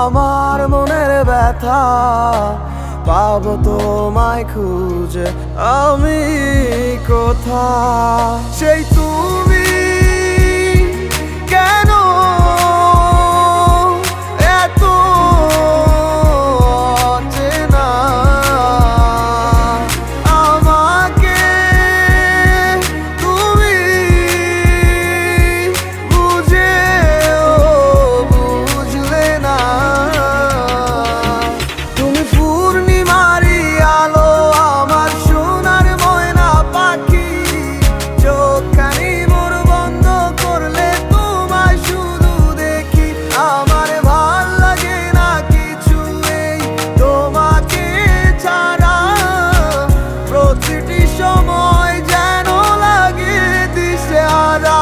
আমার মনের ব্যথা পাবো তোমায় খুঁজে আমি কোথা সেই তুমি কেন এত অচেনা আমাকে তুমি বুঝলে না তুমি পূর্ণিমারি আলো আমার সোনার ময়না পাখি চোখখানি মোর বন্ধ করলে তোমায় শুধু দেখি আমার ভাল লাগে না কিছু এই তোমাকে ছাড়া প্রতিটি সময় যেন লাগে দিশেহারা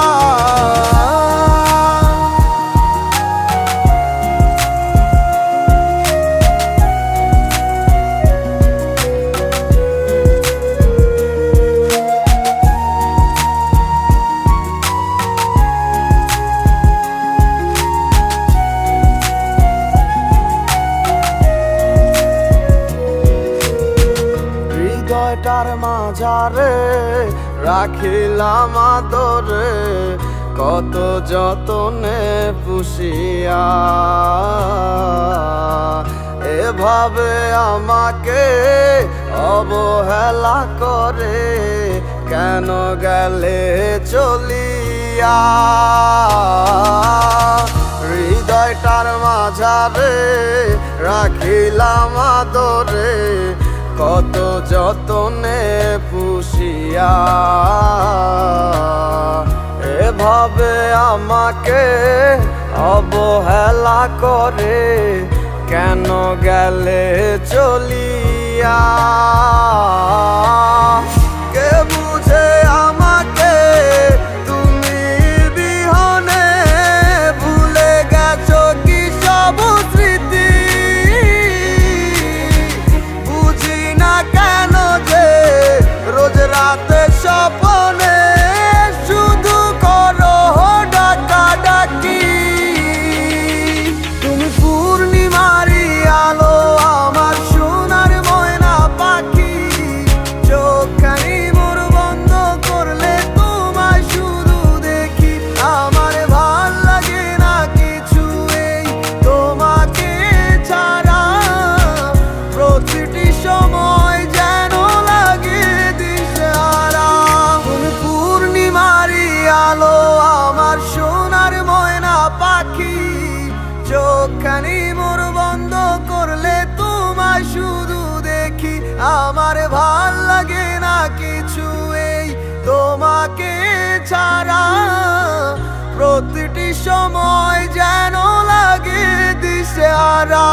হৃদয়টার মাঝারে রাখিলাম আদরে কত যতনে পুষিয়া এভাবে আমাকে অবহেলা করে কেন গেলে চলিয়া হৃদয়টার মাঝারে রাখিলাম আদরে কত যতনে পুষিয়া এভাবে আমাকে অবহেলা করে কেন গেলে চলিয়া কে বুঝে আমাকে তুমি বিহনে ভুলে গেছো কি সব স্মৃতি কেন যে রোজ রাতে স্বপ্নে শুধু করো ডাকাডাকি তুমি পূর্ণিমারি আলো আমার সোনার ময়না পাখি চোখখানি মোর বন্ধ করলে তোমায় শুধু দেখি আমার ভাল লাগে না কিছু এই তোমাকে ছাড়া প্রতিটি সময় যেন লাগে দিশেহারা তুমি পূর্ণিমারি আলো আমার সোনার ময়না পাখি চোখখানি মোর বন্ধ করলে তোমায় শুধু দেখি আমার ভাল লাগে না কিছু এই তোমাকে ছাড়া প্রতিটি সময় যেন লাগে দিশেহারা।